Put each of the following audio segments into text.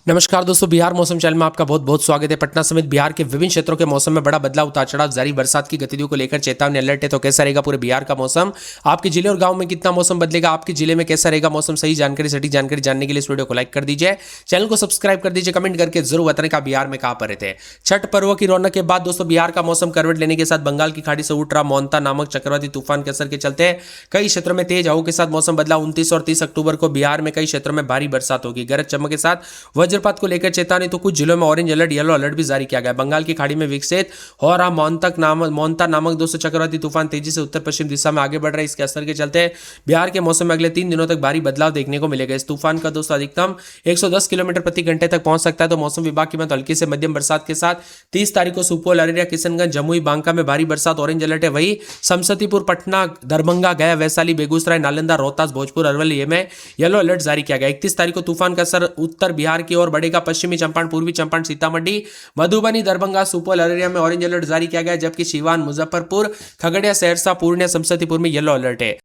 नमस्कार दोस्तों, बिहार मौसम चैनल में आपका बहुत बहुत स्वागत है। पटना समेत बिहार के विभिन्न क्षेत्रों के मौसम में बड़ा बदलाव, उतार चढ़ाव जारी, बरसात की गतिविधियों को लेकर चेतावनी अलर्ट है। तो कैसा रहेगा पूरे बिहार का मौसम, आपके जिले और गांव में कितना मौसम बदलेगा, आपके जिले में कैसा रहेगा मौसम, सही जानकारी सटीक जानकारी जानने के लिए इस वीडियो को लाइक कर दीजिए, चैनल को सब्सक्राइब कर दीजिए, कमेंट करके जरूर बताने का बिहार में कहां पर रहते हैं। छठ पर्व की रौनक के बाद दोस्तों बिहार का मौसम करवट लेने के साथ बंगाल की खाड़ी से उठ रहा मोंता नामक चक्रवाती तूफान के असर के चलते कई क्षेत्रों में तेज हवाओं के साथ मौसम बदला। 29 और 30 अक्टूबर को बिहार में कई क्षेत्रों में भारी बरसात होगी, गरज चमक के साथ वज्रपात को लेकर चेतावनी। तो कुछ जिलों में ऑरेंज अलर्ट, येलो अलर्ट भी जारी किया गया। बंगाल की खाड़ी में विकसित हो रहा मोंता नामक दोस्तों चक्रवाती तूफान तेजी से उत्तर पश्चिम दिशा में आगे बढ़ रहा है। इसके असर के चलते बिहार के मौसम में अगले 3 दिनों तक भारी बदलाव देखने को मिलेगा। इस तूफान का दोस्तों अधिकतम 110 किलोमीटर प्रति घंटे तक पहुंच सकता है। तो मौसम विभाग की मत हल्की से मध्यम बरसात के साथ 30 तारीख को सुपौल, अररिया, किशनगंज, जमुई, बांका में भारी बरसात, ऑरेंज अलर्ट है। वही समस्तीपुर, पटना, दरभंगा, गया, वैशाली, बेगूसराय, नालंदा, रोहतास, भोजपुर, अरवल में येलो अलर्ट जारी किया गया। 31 तारीख को तूफान का असर उत्तर बिहार की ओर बढ़ेगा। पश्चिमी चंपारण, पूर्वी चंपारण, सीतामढ़ी, मधुबनी, दरभंगा, सुपौल, अररिया में ऑरेंज अलर्ट जारी किया गया, जबकि सीवान, मुजफ्फरपुर, खगड़िया, सहरसा, पूर्णिया, समस्तीपुर में येलो अलर्ट है।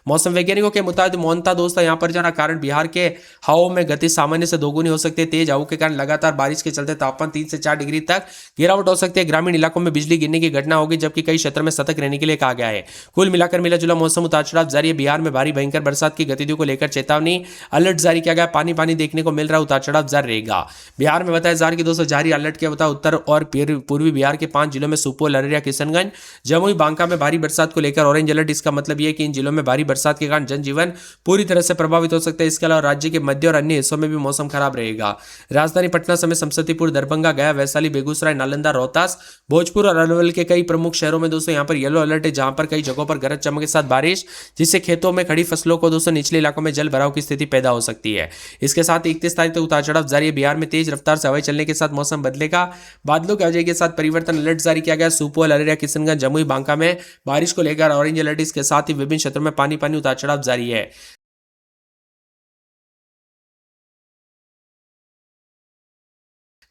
मौसम वैज्ञानिकों के मुताबिक मोंता दोस्तों यहां पर जो ना कारण बिहार के हवाओं में गति सामान्य से दोगुनी हो सकती है। तेज हवाओं के कारण लगातार बारिश के चलते तापमान 3 से 4 डिग्री तक गिरावट हो सकती है। ग्रामीण इलाकों में बिजली गिरने की घटना होगी, जबकि कई क्षेत्रों में सतर्क रहने के लिए कहा गया है। कुल मिलाकर मिला जुला मौसम उतार चढ़ाव जारी है। बिहार में भारी भयंकर बरसात की गतिविधियों को लेकर चेतावनी अलर्ट जारी किया गया। पानी पानी देखने को मिल रहा है, उतार चढ़ाव जारी रहेगा। बिहार में बताया जा रहा है कि दोस्तों जारी अलर्ट के बता उत्तर और पूर्वी बिहार के 5 जिलों में सुपौल, अररिया, किशनगंज, जमुई, बांका में भारी बरसात को लेकर ऑरेंज अलर्ट। इसका मतलब यह है कि इन जिलों में भारी बरसात के कारण जनजीवन पूरी तरह से प्रभावित हो सकता है। इसके अलावा राज्य के मध्य और अन्य हिस्सों में भी मौसम खराब रहेगा। राजधानी पटना समेत समस्तीपुर, दरभंगा, गया, वैशाली, बेगूसराय, नालंदा, रोहतास, भोजपुर और अरवल के कई प्रमुख शहरों में दोस्तों यहां पर येलो अलर्ट है, जहां पर कई जगहों पर गरज चमक के साथ बारिश, जिससे खेतों में खड़ी फसलों को दोस्तों निचले इलाकों में जल भराव की स्थिति पैदा हो सकती है। इसके साथ 31 तारीख तक उतार चढ़ाव जारी है। बिहार में तेज रफ्तार से हवाएं चलने के साथ मौसम बदलेगा। बादलों की वजह के साथ परिवर्तन अलर्ट जारी किया गया। सुपौल, अररिया, किशनगंज, जमुई, बांका में बारिश को लेकर ऑरेंज अलर्ट। इसके साथ ही विभिन्न क्षेत्रों में पानी पानी उतार चढ़ाव जारी है।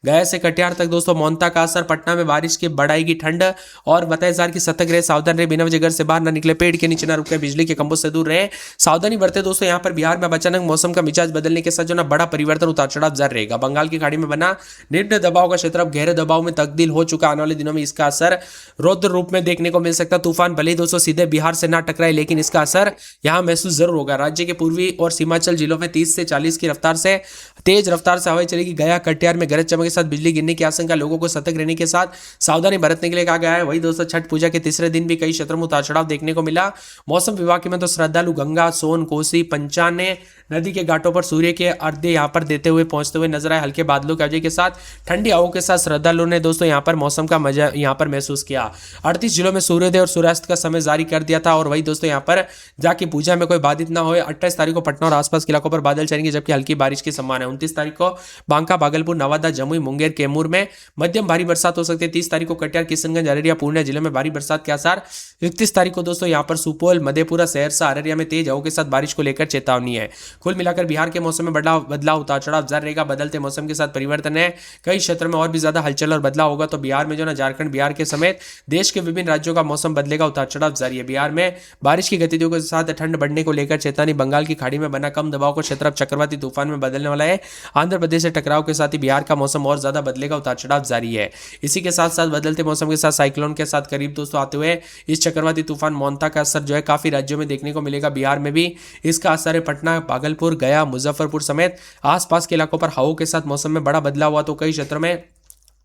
गया से कटिहार तक दोस्तों मोंता का असर, पटना में बारिश की बढ़ाएगी ठंड। और बताया जा रहा है कि सतर्क रहे, सावधान रहे, बिना वजह घर से बाहर न निकले, पेड़ के नीचे न रुके, बिजली के खंभों से दूर रहे, सावधानी बरते। दोस्तों यहाँ पर बिहार में अचानक मौसम का मिजाज बदलने के साथ जो ना बड़ा परिवर्तन, उतार चढ़ाव जारी रहेगा। बंगाल की खाड़ी में बना निम्न दबाव का क्षेत्र अब गहरे दबाव में तब्दील हो चुका। आने वाले दिनों में इसका असर रौद्र रूप में देखने को मिल सकता है। तूफान भले ही दोस्तों सीधे बिहार से ना टकराए, लेकिन इसका असर यहाँ महसूस जरूर होगा। राज्य के पूर्वी और सीमांचल जिलों में 30 से 40 की रफ्तार से तेज रफ्तार से हवाएं चलेगी। गया, कटिहार में गरज चमक के साथ बिजली गिरने की आशंका, लोगों को सतर्क रहने के साथ सावधानी बरतने के लिए कहा गया है। वही दोस्तों छठ पूजा के तीसरे दिन भी कई क्षेत्रों में उतार चढ़ाव देखने को मिला। मौसम विभाग की में तो श्रद्धालु गंगा, सोन, कोसी, पंचाने नदी के घाटों पर सूर्य के अर्घ्य यहां पर देते हुए पहुंचते हुए नजर आए। हल्के बादलों की वजह के साथ ठंडी हवाओं के साथ श्रद्धालुओं ने दोस्तों यहां पर मौसम का मजा यहां पर महसूस किया। 38 जिलों में सूर्योदय और सूर्यास्त का समय जारी कर दिया था। और वही दोस्तों यहां पर जाके पूजा में कोई बाधित ना हो। 28 तारीख को पटना और आसपास के इलाकों पर बादल चलेंगे, जबकि हल्की बारिश की संभावना है। 29 तारीख को बांका, भागलपुर, नवादा, जमुई, मुंगेर, कैमूर में मध्यम भारी बरसात हो सकती है। 30 तारीख को कटिहार, किशनगंज, अररिया, पूर्णिया जिले में भारी बरसात के आसार। 31 तारीख को दोस्तों यहां पर सुपौल, मधेपुरा, सहरसा, अररिया में तेज हवाओं के साथ बारिश को लेकर चेतावनी है। कुल मिलाकर बिहार के मौसम में बदलाव उतार चढ़ाव जारी रहेगा। बदलते मौसम के साथ परिवर्तन है। कई क्षेत्रों में और भी ज्यादा हलचल और बदलाव होगा। तो बिहार में जो ना झारखंड, बिहार के समेत देश के विभिन्न राज्यों का मौसम बदलेगा, उतार चढ़ाव जारी है। बिहार में बारिश की गतिविधियों के साथ ठंड बढ़ने को लेकर चेतावनी। बंगाल की खाड़ी में बना कम दबाव का क्षेत्र अब चक्रवाती तूफान में बदलने वाला है। आंध्र प्रदेश से टकराव के साथ ही बिहार का मौसम और ज्यादा बदलेगा, उतार चढ़ाव जारी है। इसी के साथ साथ बदलते मौसम के साथ साइक्लोन के साथ करीब दोस्तों आते हुए इस चक्रवाती तूफान मोंता का असर जो है काफी राज्यों में देखने को मिलेगा। बिहार में भी इसका असर है। पटना, भागलपुर, गया, मुजफ्फरपुर समेत आसपास के इलाकों पर हवाओं के साथ मौसम में बड़ा बदलाव हुआ। तो कई क्षेत्रों में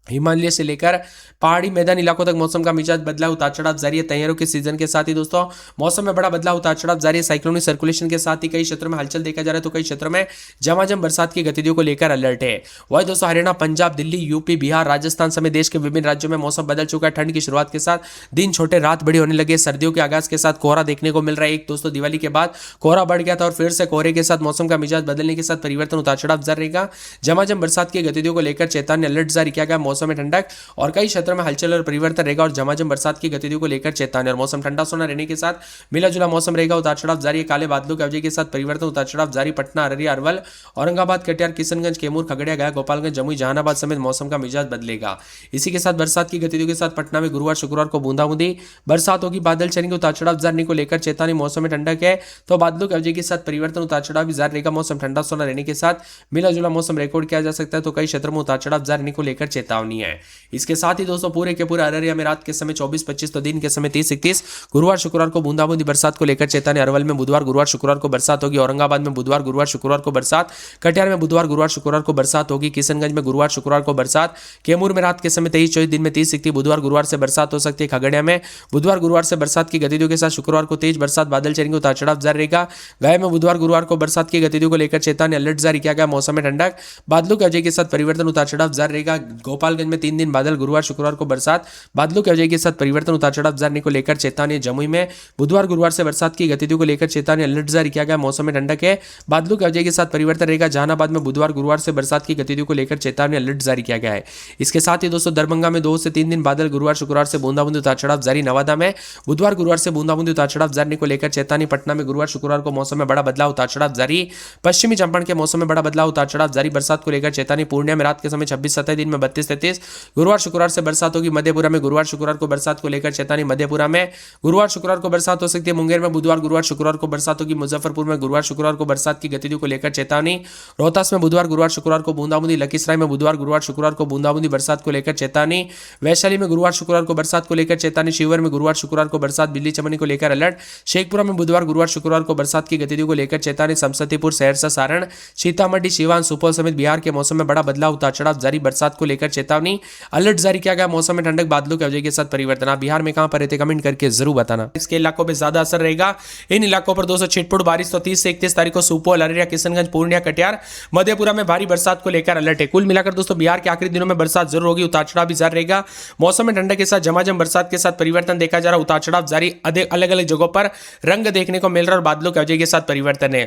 हिमालय से लेकर पहाड़ी मैदान इलाकों तक मौसम का मिजाज बदलाव, उतार चढ़ाव जारी है। तैयारों के सीजन के साथ ही दोस्तों मौसम में बड़ा बदलाव, उतार चढ़ाव जारी है। साइक्लोनिक सर्कुलेशन के साथ ही कई क्षेत्रों में हलचल देखा जा रहा है। तो कई क्षेत्रों में झमाझम बरसात की गतिविधियों को लेकर अलर्ट है। वही दोस्तों हरियाणा, पंजाब, दिल्ली, यूपी, बिहार, राजस्थान समेत देश के विभिन्न राज्यों में मौसम बदल चुका है। ठंड की शुरुआत के साथ दिन छोटे, रात बड़ी होने लगे। सर्दियों के आगाज के साथ कोहरा देखने को मिल रहा है। एक दोस्तों दिवाली के बाद कोहरा बढ़ गया था और फिर से कोहरे के साथ मौसम का मिजाज बदलने के साथ परिवर्तन, उतार चढ़ाव जारी रहेगा। झमाझम बरसात की गतिविधियों को लेकर चेतावनी अलर्ट जारी किया गया। मौसम मौसम में ठंडक और कई क्षेत्रों में हलचल और परिवर्तन रहेगा और झमाझम बरसात की गतिविधियों को लेकर चेतावनी। और मौसम ठंडा सोना रहने के साथ मिला जुला मौसम रहेगा, उतार चढ़ाव जारी है, काले बादलों की अवधि के साथ परिवर्तन, उतार चढ़ाव जारी। पटना, अररिया, अरवल, औरंगाबाद, कटिहार, किशनगंज, कैमूर, खगड़िया, गया, गोपालगंज, जमुई, जहानाबाद समेत मौसम का मिजाज बदलेगा। इसी के साथ बरसात की गतिविधियों के साथ पटना में गुरुवार शुक्रवार को बूंदाबूंदी बरसात होगी, बादल चलेंगे, उतार चढ़ाव जारी को लेकर चेतावनी। मौसम में ठंडक है तो बादलों की अवधि के साथ परिवर्तन, उतार चढ़ाव भी जारी रहेगा। मौसम ठंडा सोना रहने के साथ मिला जुला मौसम रिकॉर्ड किया जा सकता है तो कई क्षेत्रों में उतार चढ़ाव जारी को लेकर चेतावनी है। इसके साथ ही दोस्तों पूरे के पूरे अररिया में रात के समय 24-25 तो दिन के समय 30-31 गुरुवार शुक्रवार को बूंदाबूंदी बरसात को लेकर चेतावनी। अरवल में बुधवार गुरुवार शुक्रवार को बरसात होगी, औरंगाबाद में बुधवार गुरुवार शुक्रवार को बरसात, कटिहार में बुधवार गुरुवार शुक्रवार को बरसात होगी, किशनगंज में गुरुवार शुक्रवार को बरसात, कैमूर में रात के समय 23-24 दिन में 30-31 बुधवार गुरुवार से बरसात हो सकती है, खगड़िया में बुधवार गुरुवार से बरसात की गतिविधियों के साथ शुक्रवार को तेज बरसात, बादल चलेंगे, उतार चढ़ाव जारी रहेगा। गया में बुधवार गुरुवार को बरसात की गतिविधियों को लेकर चेतावनी अलर्ट जारी किया गया। मौसम में ठंडक, बादलों की अवधि के साथ परिवर्तन, उतार चढ़ाव जारी रहेगा। गोपालगंज में 3 दिन बादल, गुरुवार शुक्रवार को बरसात, बादलों की अवधि के साथ परिवर्तन, उतार चढ़ाव जारी को लेकर चेतावनी। जमुई में बुधवार गुरुवार से बरसात की गतिविधियों को लेकर चेतावनी अलर्ट जारी किया गया। मौसम में ठंडक है, बादलों की अवधि के साथ परिवर्तन रहेगा। जहानाबाद में बुधवार गुरुवार से बरसात की गतिविधियों को लेकर चेतावनी अलर्ट जारी किया गया है। इसके साथ ही दोस्तों दरभंगा में 2 से 3 दिन बादल, गुरुवार शुक्रवार से बूंदाबूंदी उतार चढ़ाव जारी। नवादा में बुधवार गुरुवार से बूंदाबूंदी उतार चढ़ाव जारी को लेकर चेतावनी। पटना में गुरुवार शुक्रवार को मौसम में बड़ा बदलाव, उतार चढ़ाव जारी। पश्चिमी चंपारण के मौसम में बड़ा बदलाव, उतार चढ़ाव जारी, बरसात को लेकर चेतावनी। पूर्णिया में रात के समय 26-27 दिन में 32-33 गुरुवार शुक्रवार से बरसात होगी। मधेपुरा में गुरुवार शुक्रवार को बरसात को लेकर चेतावनी। मधेपुरा में गुरुवार शुक्रवार को बरसात हो सकती है। मुंगेर में बुधवार गुरुवार शुक्रवार को बरसात होगी। मुजफ्फरपुर में गुरुवार शुक्रवार को बरसात की गतिविधियों को लेकर चेतावनी। रोहतास में बुधवार गुरुवार शुक्रवार को बूंदाबूंदी। लखीसराय में बुधवार गुरुवार शुक्रवार को बूंदाबूंदी बरसात को लेकर चेतावनी। वैशाली में गुरुवार शुक्रवार को बरसात को लेकर चेतावनी। शिवहर में गुरुवार शुक्रवार को बरसात, बिजली चमकने को लेकर अलर्ट। शेखपुरा में बुधवार गुरुवार शुक्रवार को बरसात की गतिविधियों को लेकर चेतावनी। समस्तीपुर, सहरसा, सारण, सीतामढ़ी, सीवान, सुपौल समेत बिहार के मौसम में बड़ा बदलाव, उतार चढ़ाव जारी, बरसात को लेकर चेतावनी अलर्ट जारी किया गया। मौसम में ठंडक, बादलों की अवधि के साथ परिवर्तन। आप बिहार में कहां पर रहते कमेंट करके जरूर बताना। इसके इलाकों पर ज्यादा असर रहेगा। इन इलाकों पर दोस्तों छिटपुट बारिश तो 30 से 31 तारीख को सुपौल, अररिया, किशनगंज, पूर्णिया, कटिहार, मधेपुरा में भारी बरसात को लेकर अलर्ट है। कुल मिलाकर दोस्तों बिहार के आखिरी दिनों में बरसात जरूर होगी, उतार चढ़ाव भी जारी रहेगा। मौसम में ठंडक के साथ झमाझम बरसात के साथ परिवर्तन देखा जा रहा है, उतार चढ़ाव जारी, अलग अलग जगहों पर रंग देखने को मिल रहा है और बादलों की अवधि के साथ परिवर्तन है।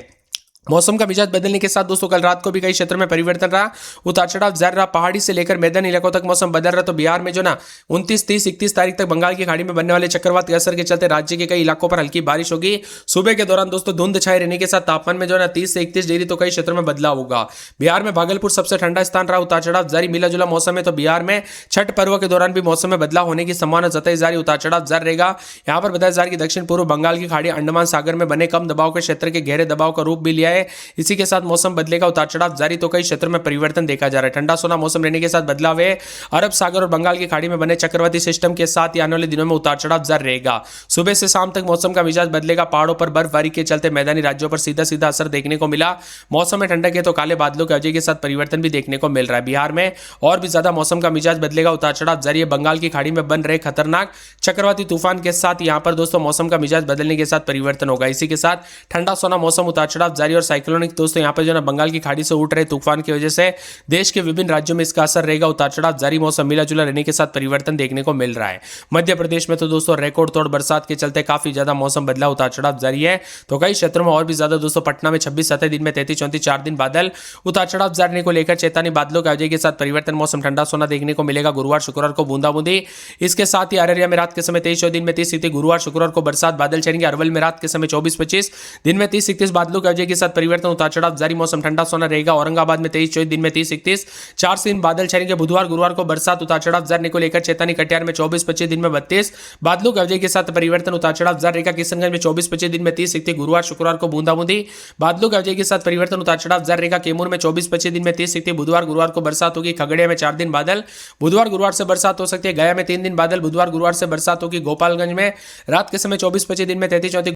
मौसम का मिजाज बदलने के साथ दोस्तों कल रात को भी कई क्षेत्रों में परिवर्तन रहा, उतार चढ़ाव जारी रहा। पहाड़ी से लेकर मैदानी इलाकों तक मौसम बदल रहा। तो बिहार में जो ना 29, 30, 31 तारीख तक बंगाल की खाड़ी में बनने वाले चक्रवात के असर के चलते राज्य के कई इलाकों पर हल्की बारिश होगी। सुबह के दौरान दोस्तों धुंध छाए रहने के साथ तापमान में जो ना 30 से 31 डिग्री तो कई क्षेत्रों में बदलाव होगा। बिहार में भागलपुर सबसे ठंडा स्थान रहा, उतार चढ़ाव जारी, मिला जुला मौसम है। तो बिहार में छठ पर्व के दौरान भी मौसम में बदलाव होने की संभावना जताई जारी, उतार चढ़ाव जारी रहेगा। यहाँ पर बताया जा रहा है कि दक्षिण पूर्व बंगाल की खाड़ी अंडमान सागर में बने कम दबाव के क्षेत्र के गहरे दबाव का रूप भी लिया है। इसी के साथ मौसम बदलेगा, उतार चढ़ाव जारी, तो कई क्षेत्रों में परिवर्तन देखा जा रहा है। ठंडा सोना मौसम रहने के साथ बदलाव है। अरब सागर और बंगाल की खाड़ी में बने चक्रवाती सिस्टम के साथ आने वाले दिनों में उतार चढ़ाव जारी रहेगा। सुबह से शाम तक मौसम का मिजाज बदलेगा। पहाड़ों पर बर्फबारी के चलते मैदानी राज्यों पर सीधा सीधा असर देखने को मिला। मौसम में ठंडक है तो काले बादलों की अवधि के साथ परिवर्तन भी देखने को मिल रहा है। बिहार में और भी ज्यादा मौसम का मिजाज बदलेगा, उतार चढ़ाव जारी है। बंगाल की खाड़ी में बन रहे खतरनाक चक्रवाती तूफान के साथ यहां पर दोस्तों मौसम का मिजाज बदलने के साथ परिवर्तन होगा। इसी के साथ ठंडा सोना मौसम, उतार चढ़ाव जारी और साइक्लोनिक दोस्तों यहां पर जो ना बंगाल की खाड़ी से उठ रहे तूफान की वजह से देश के विभिन्न राज्यों में इसका असर रहेगा। उतार चढ़ाव जारी, मौसम मिला जुला रहने के साथ परिवर्तन देखने को मिल रहा है। मध्य प्रदेश में तो दोस्तों रिकॉर्ड तोड़ बरसात के चलते काफी ज्यादा मौसम बदलाव, उतार चढ़ाव जारी है। तो कई क्षेत्रों में और भी ज्यादा दोस्तों पटना में 26-27 दिन में 33-34 4 दिन बादल, उतार चढ़ाव जारी को लेकर चेतावनी। बादलों की अवधि के साथ परिवर्तन, मौसम ठंडा सोना देखने को मिलेगा। गुरुवार शुक्रवार को बूंदाबूंदी। इसके साथ ही अररिया में रात के समय 23 दिन में 30 गुरुवार शुक्रवार को बरसात, बादल चलेंगे। अरवल में रात के समय 24-25 दिन में 30-31 बादलों की अवधि के साथ परिवर्तन, उतार चढ़ाव जारी, मौसम ठंडा सोना रहेगा। औरंगाबाद में 23-24 दिन में 30-31 4 दिन बादल छाएंगे। बुधवार गुरुवार को बरसात, उतार चढ़ाव जारी को लेकर चेतावनी। कटिहार में 24-25 दिन में 32 बादलों की अवधि के साथ परिवर्तन, उतार चढ़ाव जारी रहेगा। किशनगंज में 24-25 दिन में 30-31 गुरुवार शुक्रवार को बूंदाबूंदी बादलों की अवधि के साथ परिवर्तन, उतार चढ़ाव जारी रहेगा। कैमूर में 24-25 दिन में 30-31 बुधवार गुरुवार को बरसात होगी। खगड़िया में 4 दिन बादल, बुधवार गुरुवार से बरसात हो सकती है। गया में 3 दिन बादल, बुधवार गुरुवार से बरसात होगी। गोपालगंज में रात के समय 24-25 दिन में 33-34